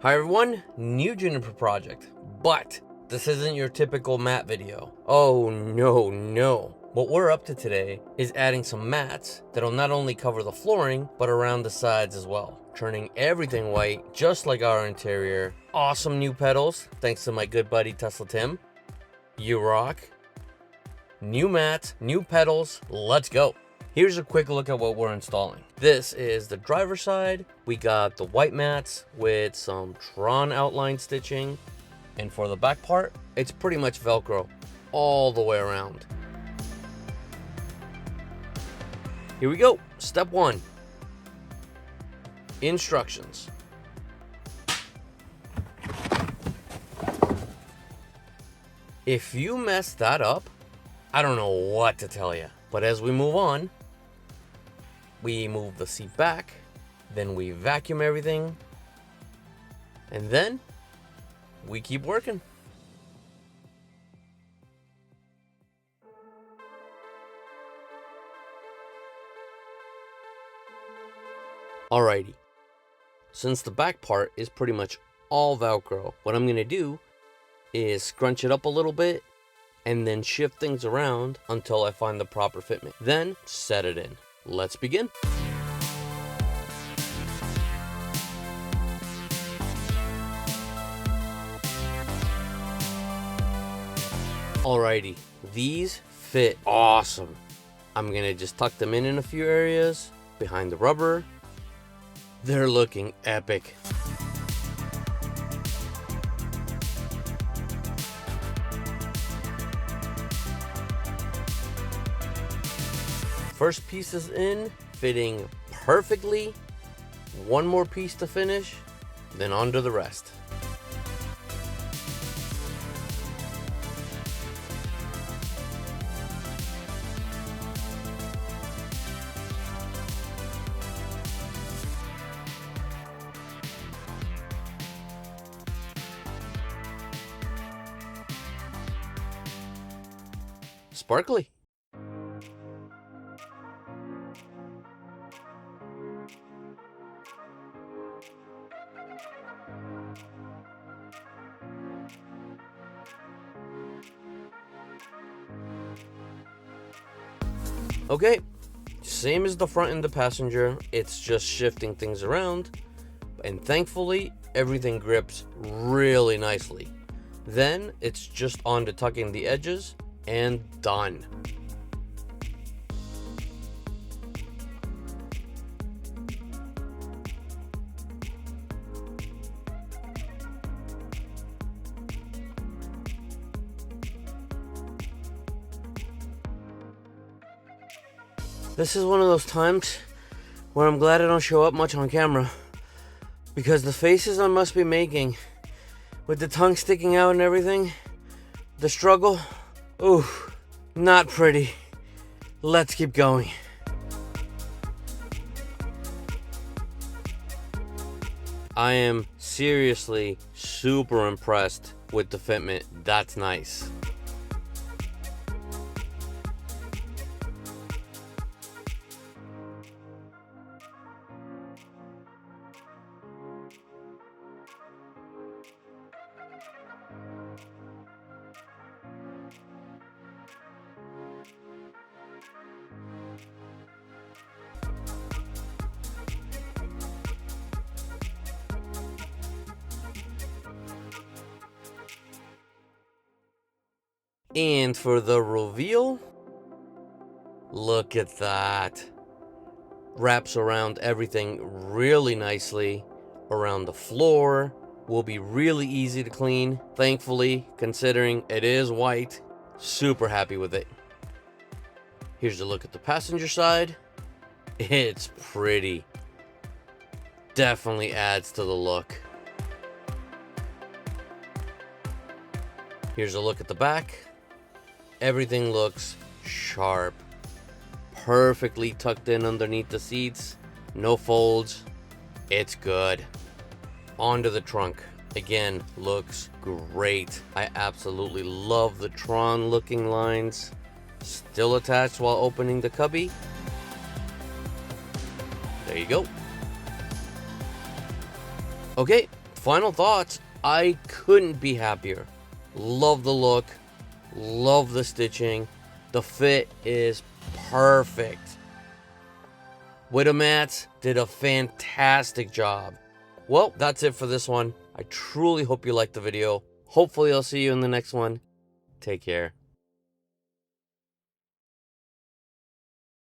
Hi everyone, new Juniper project, but this isn't your typical mat video. Oh no. What we're up to today is adding some mats that'll not only cover the flooring, but around the sides as well. Turning everything white, just like our interior. Awesome new pedals, thanks to my good buddy Tesla Tim. You rock. New mats, new pedals, let's go. Here's a quick look at what we're installing. This is the driver's side. We got the white mats with some Tron outline stitching. And for the back part, it's pretty much Velcro all the way around. Here we go. Step 1. Instructions. If you mess that up, I don't know what to tell you. But as we move on, we move the seat back, then we vacuum everything, and then we keep working. Alrighty, since the back part is pretty much all Velcro, what I'm gonna do is scrunch it up a little bit and then shift things around until I find the proper fitment. Then set it in. Let's begin. Alrighty, these fit awesome. I'm gonna just tuck them in a few areas behind the rubber. They're looking epic. First piece is in, fitting perfectly. One more piece to finish, then on to the rest. Sparkly. Okay, same as the front and the passenger, it's just shifting things around, and thankfully everything grips really nicely. Then it's just on to tucking the edges and done. This is one of those times where I'm glad I don't show up much on camera, because the faces I must be making with the tongue sticking out and everything, the struggle, ooh, not pretty. Let's keep going. I am seriously super impressed with the fitment. That's nice. And for the reveal, look at that. Wraps around everything really nicely. Around the floor, will be really easy to clean. Thankfully, considering it is white, super happy with it. Here's a look at the passenger side. It's pretty. Definitely adds to the look. Here's a look at the back. Everything looks sharp. Perfectly tucked in underneath the seats. No folds. It's good. Onto the trunk. Again, looks great. I absolutely love the Tron looking lines. Still attached while opening the cubby. There you go. Okay, final thoughts, I couldn't be happier. Love the look, love the stitching, the fit is perfect. WITA mats did a fantastic job. Well, that's it for this one. I truly hope you liked the video. Hopefully I'll see you in the next one. Take care.